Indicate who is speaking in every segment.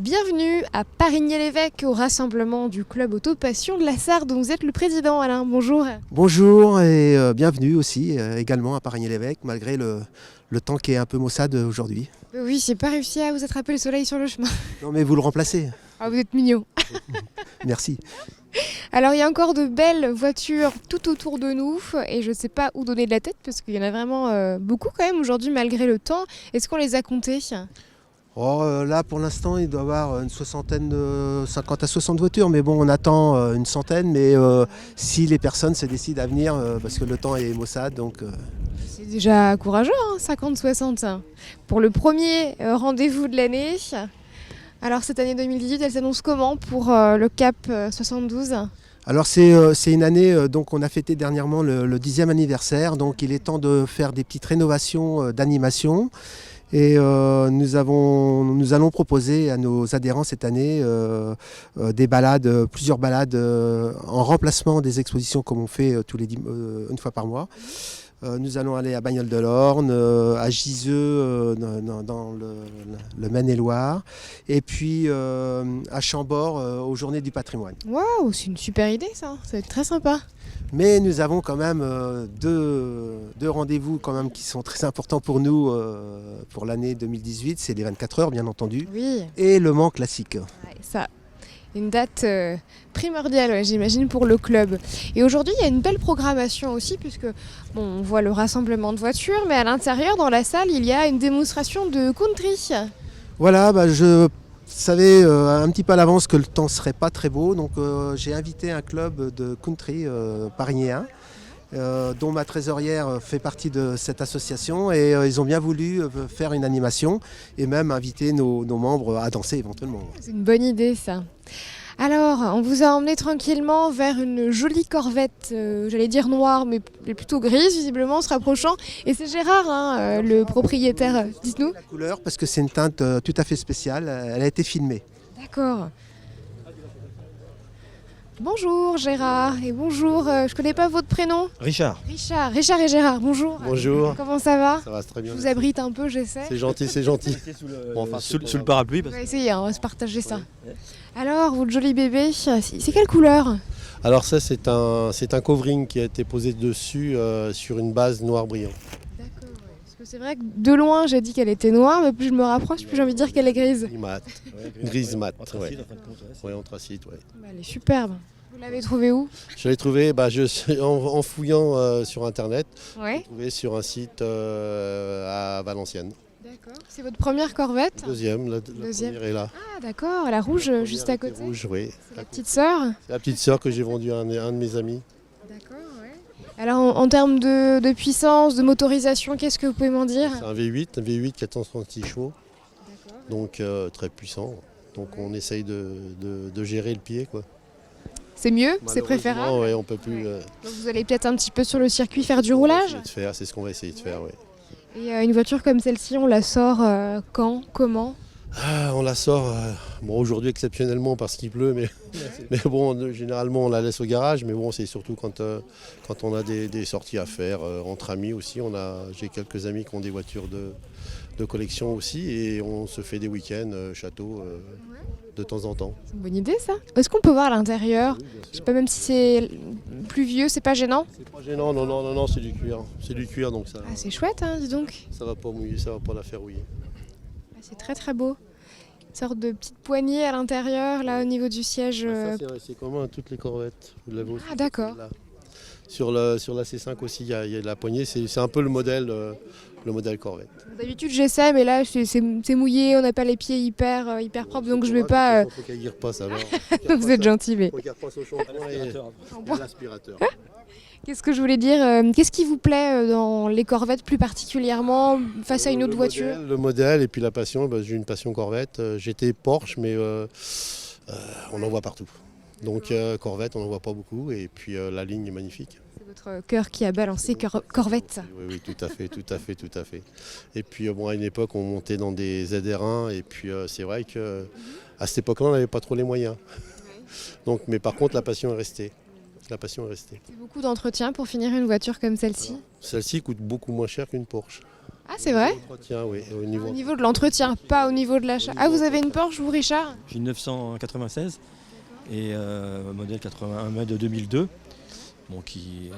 Speaker 1: Bienvenue à Parigny-l'Évêque au rassemblement du club Auto-Passion de la Sarre dont vous êtes le président, Alain. Bonjour.
Speaker 2: Bonjour et bienvenue aussi également à Parigny-l'Évêque malgré le temps qui est un peu maussade aujourd'hui.
Speaker 1: Oui, j'ai pas réussi à vous attraper le soleil sur le chemin.
Speaker 2: Non mais vous le remplacez.
Speaker 1: Ah, vous êtes mignon.
Speaker 2: Merci.
Speaker 1: Alors il y a encore de belles voitures tout autour de nous et je ne sais pas où donner de la tête parce qu'il y en a vraiment beaucoup quand même aujourd'hui malgré le temps. Est-ce qu'on les a comptées ?
Speaker 2: Là pour l'instant il doit y avoir une soixantaine, 50 à 60 voitures, mais bon on attend une centaine, mais si les personnes se décident à venir parce que le temps est maussade donc...
Speaker 1: C'est déjà courageux, hein, 50-60 pour le premier rendez-vous de l'année. Alors cette année 2018 elle s'annonce comment pour le Cap 72 ?
Speaker 2: Alors c'est une année, donc on a fêté dernièrement le 10e anniversaire, donc il est temps de faire des petites rénovations d'animation. Et nous allons proposer à nos adhérents cette année des balades, plusieurs balades en remplacement des expositions comme on fait une fois par mois. Nous allons aller à Bagnoles-de-l'Orne, à Giseux dans le Maine-et-Loire, et puis à Chambord aux Journées du patrimoine.
Speaker 1: Waouh, c'est une super idée ça va être très sympa.
Speaker 2: Mais nous avons quand même deux rendez-vous quand même qui sont très importants pour nous pour l'année 2018. C'est les 24 heures bien entendu,
Speaker 1: Oui.
Speaker 2: Et le Mans classique.
Speaker 1: Ouais, ça, une date primordiale ouais, j'imagine pour le club. Et aujourd'hui il y a une belle programmation aussi puisque on voit le rassemblement de voitures, mais à l'intérieur dans la salle il y a une démonstration de country.
Speaker 2: Voilà, je savais un petit peu à l'avance que le temps serait pas très beau, donc j'ai invité un club de country parignéen dont ma trésorière fait partie de cette association et ils ont bien voulu faire une animation et même inviter nos membres à danser éventuellement.
Speaker 1: C'est une bonne idée ça. Alors, on vous a emmené tranquillement vers une jolie Corvette, j'allais dire noire, mais plutôt grise, visiblement, en se rapprochant. Et c'est Gérard, le propriétaire. Dites-nous.
Speaker 2: La couleur, parce que c'est une teinte tout à fait spéciale, elle a été filmée.
Speaker 1: D'accord. Bonjour Gérard, et bonjour, je connais pas votre prénom.
Speaker 3: Richard.
Speaker 1: Richard et Gérard, bonjour.
Speaker 3: Bonjour.
Speaker 1: Comment ça va ?
Speaker 3: Ça va très bien.
Speaker 1: Je vous abrite un peu, j'essaie.
Speaker 3: C'est gentil, c'est gentil. Sous le parapluie.
Speaker 1: On va essayer, on va se partager ça. Alors, votre joli bébé, c'est quelle couleur ?
Speaker 3: Alors ça, c'est un covering qui a été posé dessus sur une base noir brillant.
Speaker 1: D'accord, ouais. Parce que c'est vrai que de loin, j'ai dit qu'elle était noire, mais plus je me rapproche, plus j'ai envie de dire qu'elle est grise.
Speaker 3: Grise mat.
Speaker 2: Anthracite,
Speaker 3: Ouais, anthracite, ouais.
Speaker 1: Bah, elle est superbe. Vous l'avez trouvée où ?
Speaker 3: Je l'ai trouvé en fouillant sur internet.
Speaker 1: Ouais.
Speaker 3: J'ai trouvé sur un site à Valenciennes.
Speaker 1: D'accord. C'est votre première Corvette ?
Speaker 3: Deuxième, la
Speaker 1: Deuxième.
Speaker 3: première est là.
Speaker 1: Ah d'accord, la rouge juste à côté.
Speaker 3: Rouge, oui.
Speaker 1: C'est la petite sœur ?
Speaker 3: C'est la petite sœur que j'ai vendue à un de mes amis.
Speaker 1: D'accord, ouais. Alors en termes de puissance, de motorisation, qu'est-ce que vous pouvez m'en dire ?
Speaker 3: C'est un V8 436 chevaux,
Speaker 1: D'accord.
Speaker 3: donc très puissant. Donc on essaye de gérer le pied, quoi.
Speaker 1: C'est mieux ? C'est préférable ?
Speaker 3: Ouais, on peut plus.
Speaker 1: Donc vous allez peut-être un petit peu sur le circuit faire du roulage ?
Speaker 3: C'est ce qu'on va essayer de faire, oui.
Speaker 1: Et une voiture comme celle-ci, on la sort quand ? Comment ?
Speaker 3: On la sort, aujourd'hui exceptionnellement parce qu'il pleut, mais bon, généralement on la laisse au garage, mais bon, c'est surtout quand on a des sorties à faire, entre amis aussi. J'ai quelques amis qui ont des voitures de collection aussi et on se fait des week-ends château de temps en temps.
Speaker 1: C'est une bonne idée ça. Est-ce qu'on peut voir à l'intérieur ? Je sais pas, même si c'est plus vieux, c'est pas gênant ?
Speaker 3: C'est pas gênant, non, c'est du cuir. C'est du cuir, donc ça.
Speaker 1: Ah, c'est chouette, hein, dis donc.
Speaker 3: Ça va pas mouiller, ça va pas la faire rouiller.
Speaker 1: Ah, c'est très très beau. Une sorte de petite poignée à l'intérieur, là au niveau du siège.
Speaker 3: Ça, c'est commun à toutes les Corvettes. Vous l'avez aussi.
Speaker 1: Ah d'accord.
Speaker 3: Là. Sur la C5 aussi, il y a la poignée. C'est un peu le modèle Corvette.
Speaker 1: D'habitude j'essaie, mais là c'est mouillé, on n'a pas les pieds hyper propres, donc je vais pas.
Speaker 3: Faut qu'elle repasse alors.
Speaker 1: Vous êtes gentil, mais.
Speaker 3: Faut qu'elle repasse au shampoing et l'aspirateur.
Speaker 1: Qu'est-ce que je voulais dire ? Qu'est-ce qui vous plaît dans les Corvettes plus particulièrement face à une autre voiture ?
Speaker 3: Le modèle et puis la passion. J'ai une passion Corvette. J'étais Porsche, mais on en voit partout. Donc Corvette, on n'en voit pas beaucoup. Et puis la ligne est magnifique.
Speaker 1: C'est votre cœur qui a balancé Corvette.
Speaker 3: Oui, tout à fait. Et puis à une époque, on montait dans des ZR1. Et puis c'est vrai qu'à cette époque-là, on n'avait pas trop les moyens. Donc, mais par contre, la passion est restée. La passion est restée.
Speaker 1: C'est beaucoup d'entretien pour finir une voiture comme celle-ci.
Speaker 3: Celle-ci coûte beaucoup moins cher qu'une Porsche.
Speaker 1: Ah, c'est vrai?
Speaker 3: L'entretien, oui, au
Speaker 1: Au
Speaker 3: niveau.
Speaker 1: niveau de l'entretien, pas au niveau de l'achat. Ah, vous avez une Porsche, vous, Richard?
Speaker 4: J'ai une 996 et modèle 81 de 2002, bon, qui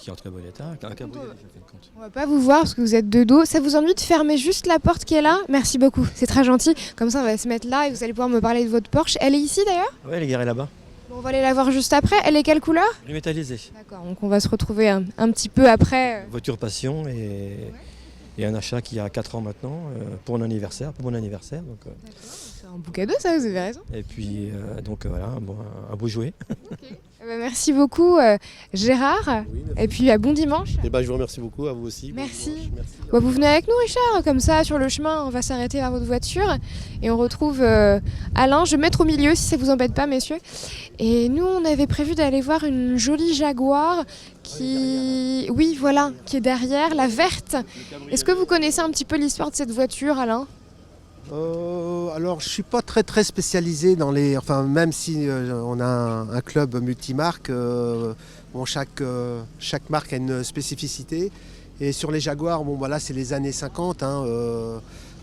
Speaker 4: est en très bon état, un cabriolet, ça fait compte.
Speaker 1: On va pas vous voir parce que vous êtes de dos. Ça vous ennuie de fermer juste la porte qui est là? Merci beaucoup, c'est très gentil. Comme ça, on va se mettre là et vous allez pouvoir me parler de votre Porsche. Elle est ici d'ailleurs?
Speaker 4: Ouais, elle est garée là-bas,
Speaker 1: Bon, on va aller la voir juste après. Elle est quelle couleur?
Speaker 4: elle est métallisée.
Speaker 1: D'accord, donc on va se retrouver un petit peu après.
Speaker 4: Voiture passion et un achat qui a 4 ans maintenant pour mon anniversaire. Donc,
Speaker 1: D'accord, c'est un beau cadeau ça, vous avez raison.
Speaker 4: et puis voilà, un beau jouet.
Speaker 1: Eh ben, merci beaucoup Gérard. Et puis bon dimanche.
Speaker 3: Et ben, je vous remercie beaucoup, à vous aussi. Bon
Speaker 1: Merci.
Speaker 3: dimanche. Merci.
Speaker 1: Bah, vous venez avec nous Richard, comme ça sur le chemin on va s'arrêter vers votre voiture et on retrouve Alain. Je vais mettre au milieu si ça vous embête pas messieurs. Et nous on avait prévu d'aller voir une jolie Jaguar qui est derrière, la verte. Est-ce que vous connaissez un petit peu l'histoire de cette voiture Alain?
Speaker 2: Alors je suis pas très spécialisé dans les... Enfin même si on a un club multimarque, bon, chaque marque a une spécificité. Et sur les Jaguars, bon voilà, c'est les années 50,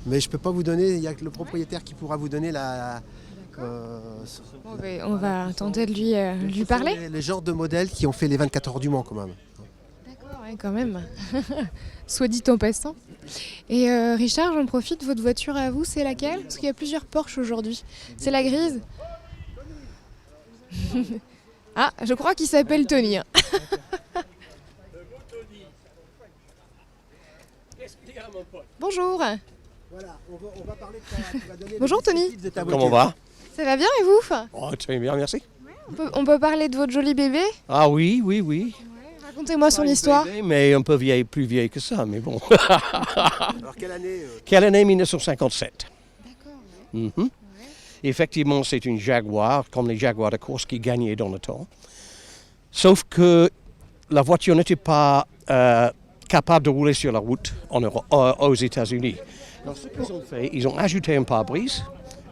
Speaker 2: mais je peux pas vous donner, il y a que le propriétaire qui pourra vous donner la...
Speaker 1: On va tenter de lui parler.
Speaker 2: Les genres de modèles qui ont fait les 24 heures du Mans quand même.
Speaker 1: D'accord, ouais, quand même. Soit dit en passant. Et Richard, j'en profite, votre voiture à vous, c'est laquelle? Parce qu'il y a plusieurs Porsche aujourd'hui. C'est la grise? Ah, je crois qu'il s'appelle Tony. Bonjour.
Speaker 2: Voilà, on va parler de
Speaker 1: Bonjour Tony.
Speaker 5: Comment on va?
Speaker 1: Ça va bien et vous?
Speaker 5: Oh, très bien, merci.
Speaker 1: On peut parler de votre joli bébé?
Speaker 5: Ah oui, oui, oui.
Speaker 1: Racontez-moi son
Speaker 5: Pas une
Speaker 1: histoire.
Speaker 5: bébé, mais un peu vieille, plus vieille que ça, mais bon.
Speaker 2: Alors quelle année
Speaker 5: Quelle année? 1957.
Speaker 1: D'accord.
Speaker 5: Mhm. Effectivement, c'est une Jaguar, comme les Jaguars de course qui gagnaient dans le temps. Sauf que la voiture n'était pas capable de rouler sur la route aux États-Unis. Donc, ce qu'ils ont fait, ils ont ajouté un pare-brise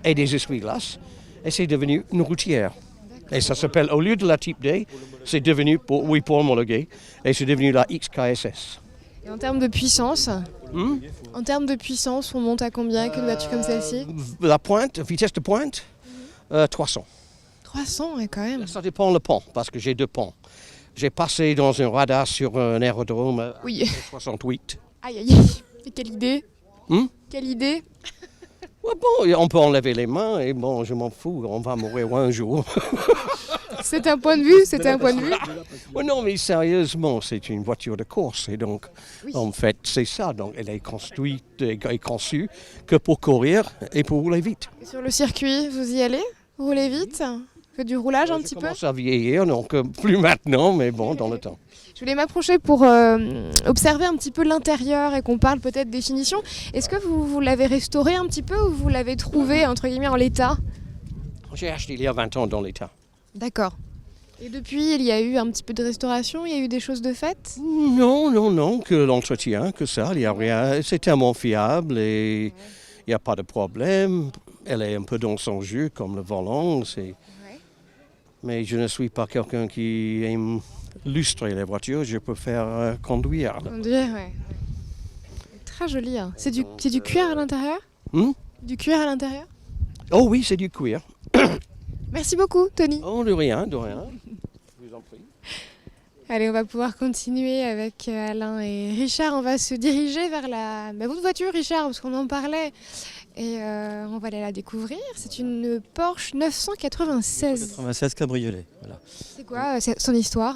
Speaker 5: et des essuie-glaces, et c'est devenu une routière. Et ça s'appelle, au lieu de la Type D, c'est devenu, pour homologuer, et c'est devenu la XKSS.
Speaker 1: Et en termes de puissance, on monte à combien avec une voiture comme celle-ci?
Speaker 5: La pointe, vitesse de pointe, 300.
Speaker 1: 300, ouais, quand même.
Speaker 5: Ça dépend le pont, parce que j'ai 2 ponts. J'ai passé dans un radar sur un aérodrome à
Speaker 1: Oui.
Speaker 5: 68.
Speaker 1: Aïe, aïe, aïe. Et quelle idée? Quelle idée?
Speaker 5: Ouais, bon, on peut enlever les mains et bon, je m'en fous, on va mourir un jour.
Speaker 1: C'est un point de vue, c'était un point de vue.
Speaker 5: Ouais, non, mais sérieusement, c'est une voiture de course et donc, en fait, c'est ça. Donc, elle est construite et conçue que pour courir et pour rouler vite.
Speaker 1: Et sur le circuit, vous y allez? Vous roulez vite? Vous faites du roulage un petit
Speaker 5: Je
Speaker 1: peu?
Speaker 5: commence à vieillir, donc plus maintenant, mais bon, dans le temps.
Speaker 1: Je voulais m'approcher pour observer un petit peu l'intérieur et qu'on parle peut-être des finitions. Est-ce que vous l'avez restauré un petit peu ou vous l'avez trouvé entre guillemets en l'état?
Speaker 5: J'ai acheté il y a 20 ans dans l'état.
Speaker 1: D'accord. Et depuis, il y a eu un petit peu de restauration, il y a eu des choses de faites?
Speaker 5: Non, que l'entretien, que ça, il n'y a rien. C'est tellement fiable et il n'y a pas de problème. Elle est un peu dans son jus, comme le volant. Mais je ne suis pas quelqu'un qui aime lustrer les voitures, je préfère conduire.
Speaker 1: Conduire, ouais. Très joli. Hein. C'est du cuir à l'intérieur? Du cuir à l'intérieur?
Speaker 5: Oh oui, c'est du cuir.
Speaker 1: Merci beaucoup, Tony.
Speaker 5: Oh, de rien, de rien. Je vous en prie.
Speaker 1: Allez, on va pouvoir continuer avec Alain et Richard. On va se diriger vers votre voiture, Richard, parce qu'on en parlait. Et on va aller la découvrir. C'est une Porsche 996.
Speaker 4: 96 cabriolet, voilà.
Speaker 1: C'est quoi son histoire?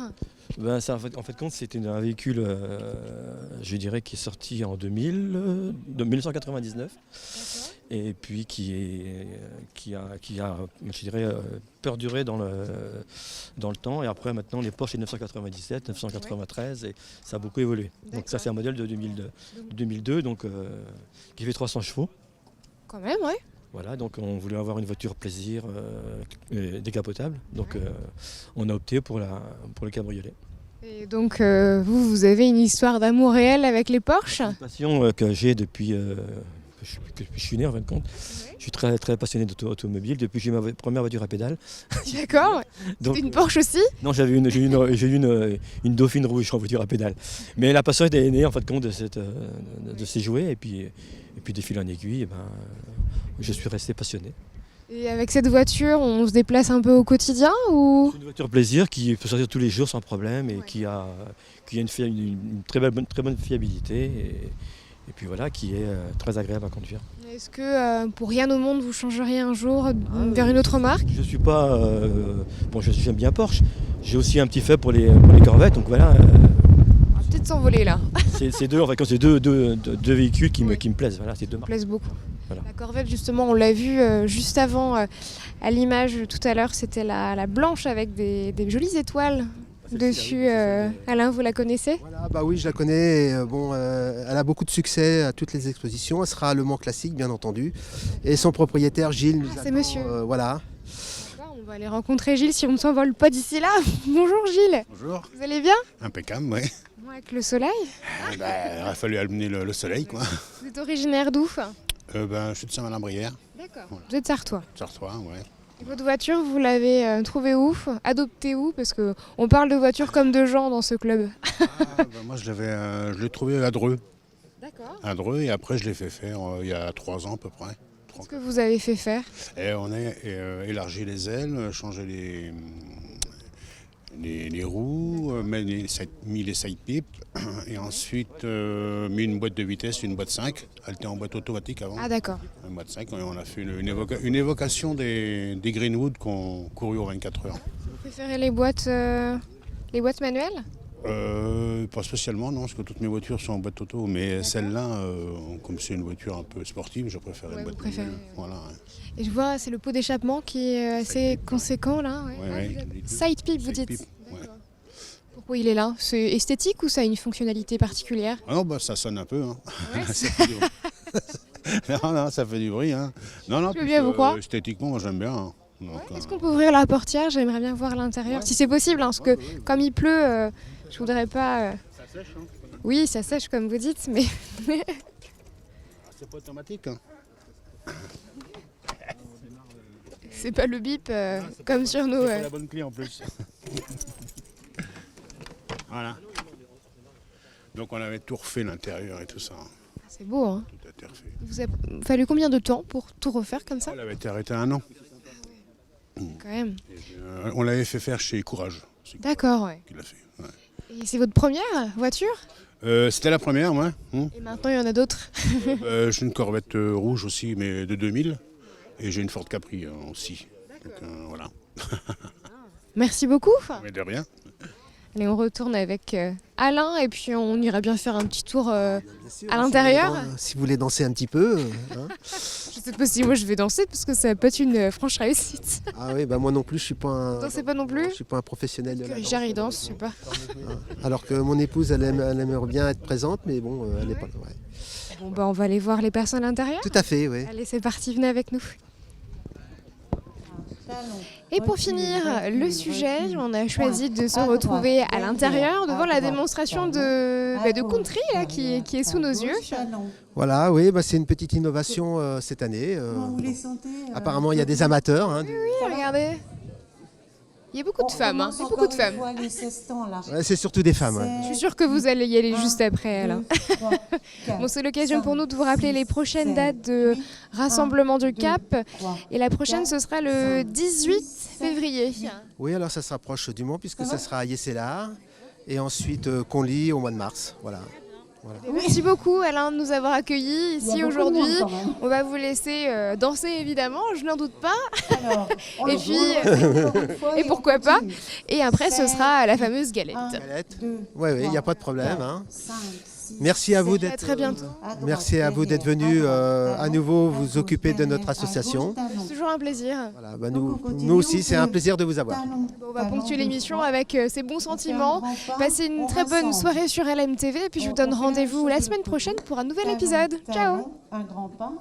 Speaker 4: Ben, ça, en fait compte, c'est un véhicule, je dirais, qui est sorti en 1999. Et puis qui a je dirais, perduré dans le temps. Et après, maintenant, les Porsche, c'est 997, 993, et ça a beaucoup évolué. Donc ça, c'est un modèle de 2002, donc, qui fait 300 chevaux.
Speaker 1: Quand même, ouais.
Speaker 4: Voilà, donc on voulait avoir une voiture plaisir décapotable. Donc on a opté pour le cabriolet.
Speaker 1: Et donc vous avez une histoire d'amour réel avec les Porsche?
Speaker 4: C'est une passion que j'ai depuis que je suis né en fin de compte. Je suis très, très passionné d'automobile depuis que j'ai ma première voiture à pédale.
Speaker 1: D'accord.
Speaker 4: Donc,
Speaker 1: C'était une Porsche aussi?
Speaker 4: non, j'ai eu une Dauphine rouge en voiture à pédale. Mais la passion était née en fin de compte de ces jouets et puis de fil en aiguille, je suis resté passionné.
Speaker 1: Et avec cette voiture, on se déplace un peu au quotidien ou?
Speaker 4: C'est une voiture plaisir qui peut sortir tous les jours sans problème et qui a une très bonne fiabilité et puis voilà, qui est très agréable à conduire.
Speaker 1: Est-ce que pour rien au monde vous changeriez un jour vers une autre marque?
Speaker 4: Je suis pas j'aime bien Porsche. J'ai aussi un petit fait pour les Corvettes, donc voilà.
Speaker 1: On va peut-être s'envoler là.
Speaker 4: C'est deux véhicules qui me plaisent. Voilà, c'est deux
Speaker 1: Ça me
Speaker 4: marques.
Speaker 1: plaise beaucoup.
Speaker 4: Voilà.
Speaker 1: La Corvette, justement, on l'a vu juste avant à l'image tout à l'heure, c'était la blanche avec des jolies étoiles dessus. Alain, vous la connaissez?
Speaker 2: Voilà, bah oui, je la connais. Et, elle a beaucoup de succès à toutes les expositions. Elle sera à Le Mans Classique, bien entendu. Et son propriétaire, Gilles, nous
Speaker 1: c'est
Speaker 2: attend,
Speaker 1: monsieur.
Speaker 2: Voilà.
Speaker 1: D'accord, on va aller rencontrer Gilles si on ne s'envole pas d'ici là. Bonjour Gilles,
Speaker 6: Bonjour,
Speaker 1: vous allez bien?
Speaker 6: impeccable, oui.
Speaker 1: Moi, avec le soleil.
Speaker 6: Il a fallu amener le soleil, quoi.
Speaker 1: Vous êtes originaire d'où?
Speaker 6: Je suis de Saint-Malin-Brière,
Speaker 1: D'accord.
Speaker 6: Voilà.
Speaker 1: Vous êtes sartois.
Speaker 6: Sartois, ouais.
Speaker 1: Et votre voiture, vous l'avez trouvée où? Adoptée où? Parce qu'on parle de voiture comme de gens dans ce club.
Speaker 6: Moi, je l'ai trouvé à Dreux.
Speaker 1: D'accord.
Speaker 6: À Dreux, et après, je l'ai fait faire il y a 3 ans à peu près.
Speaker 1: Qu'est-ce que vous avez fait faire?
Speaker 6: Et on a élargi les ailes, changé les roues, mis les side pipes, et ensuite mis une boîte de vitesse, une boîte 5. Elle était en boîte automatique avant.
Speaker 1: Ah d'accord.
Speaker 6: Une boîte 5, et on a fait une évocation des Greenwood qu'on couru aux 24 heures.
Speaker 1: Vous préférez les boîtes manuelles?
Speaker 6: Pas spécialement, non, parce que toutes mes voitures sont en boîte auto, mais celle-là, comme c'est une voiture un peu sportive, je préfère une
Speaker 1: Ouais,
Speaker 6: boîte
Speaker 1: vous préférez,
Speaker 6: manuelle. Voilà, ouais.
Speaker 1: Et je vois, c'est le pot d'échappement qui est assez
Speaker 6: pipe.
Speaker 1: conséquent là. Ouais.
Speaker 6: Ouais, ouais, les deux.
Speaker 1: Side pipe, vous
Speaker 6: Side
Speaker 1: dites.
Speaker 6: pipe, ouais.
Speaker 1: D'accord. Pourquoi il est là? C'est esthétique ou ça a une fonctionnalité particulière?
Speaker 6: Ah non, ça sonne un peu. Hein.
Speaker 1: Ouais.
Speaker 6: Ça fait du bruit. non, ça fait du bruit. Hein. Non,
Speaker 1: Je veux bien vous croire.
Speaker 6: Esthétiquement, moi, j'aime bien. Hein. Donc,
Speaker 1: Est-ce qu'on peut ouvrir la portière? J'aimerais bien voir l'intérieur, si c'est possible, hein, parce que comme il pleut, je voudrais pas.
Speaker 6: Ça sèche, hein.
Speaker 1: Oui, ça sèche comme vous dites, mais
Speaker 6: C'est pas automatique. Hein.
Speaker 1: c'est pas le bip comme sur nos.
Speaker 6: C'est la bonne clé en plus. Voilà. Donc on avait tout refait l'intérieur et tout ça.
Speaker 1: C'est beau, hein.
Speaker 6: Tout a été refait.
Speaker 1: Il vous a fallu combien de temps pour tout refaire comme ça?
Speaker 6: Elle avait été arrêtée 1 an.
Speaker 1: Quand même.
Speaker 6: On l'avait fait faire chez Courage. C'est
Speaker 1: D'accord, ouais.
Speaker 6: qui l'a fait. Ouais.
Speaker 1: Et c'est votre première voiture?
Speaker 6: C'était la première, moi.
Speaker 1: Et maintenant il y en a d'autres.
Speaker 6: J'ai une Corvette rouge aussi, mais de 2000. Et j'ai une Ford Capri aussi. Donc voilà.
Speaker 1: Merci beaucoup.
Speaker 6: Mais de rien.
Speaker 1: Allez, on retourne avec Alain et puis on ira bien faire un petit tour à
Speaker 2: Si
Speaker 1: l'intérieur.
Speaker 2: Si vous voulez danser un petit peu. Hein.
Speaker 1: Je sais pas si moi je vais danser parce que ça va pas être une franche réussite.
Speaker 2: Ah oui, bah moi non plus, je suis pas un.
Speaker 1: Vous dansez pas non plus?
Speaker 2: Je suis pas un professionnel de la danse.
Speaker 1: Richard il danse, je sais pas.
Speaker 2: Alors que mon épouse, elle aimerait bien être présente, mais bon, elle est pas là. Ouais.
Speaker 1: Bon bah on va aller voir les personnes à l'intérieur.
Speaker 2: Tout à fait, oui.
Speaker 1: Allez, c'est parti, venez avec nous. Et pour finir le sujet, on a choisi de se retrouver à l'intérieur devant la démonstration de country là, qui est sous nos yeux.
Speaker 2: Voilà, oui, bah, c'est une petite innovation cette année. Apparemment, il y a des amateurs. Hein,
Speaker 1: Oui, regardez. Il y a beaucoup de femmes, hein. Il y a beaucoup de femmes.
Speaker 2: Ouais, c'est surtout des femmes. Ouais.
Speaker 1: Je suis sûre que vous allez y aller juste après, Alain. Bon, c'est l'occasion pour nous de vous rappeler les prochaines dates de rassemblement du Cap. Et la prochaine, ce sera le 18 février.
Speaker 2: Oui, alors ça se rapproche du Mans puisque ça sera à Yesselard et ensuite Conly au mois de mars. Voilà.
Speaker 1: Merci beaucoup, Alain, de nous avoir accueillis ici aujourd'hui. On va vous laisser danser, évidemment, je n'en doute pas. Et puis, et pourquoi pas. Et après, ce sera la fameuse galette.
Speaker 2: Oui, il n'y a pas de problème. Hein. Merci à vous d'être.
Speaker 1: À très bientôt.
Speaker 2: Merci à vous d'être venus à nouveau vous occuper de notre association.
Speaker 1: C'est toujours un plaisir.
Speaker 2: Voilà, bah nous aussi, c'est un plaisir de vous avoir.
Speaker 1: On va ponctuer l'émission avec ces bons sentiments. Passez une très bonne soirée sur LMTV et puis je vous donne rendez-vous la semaine prochaine pour un nouvel épisode. Ciao.
Speaker 7: Un grand pas.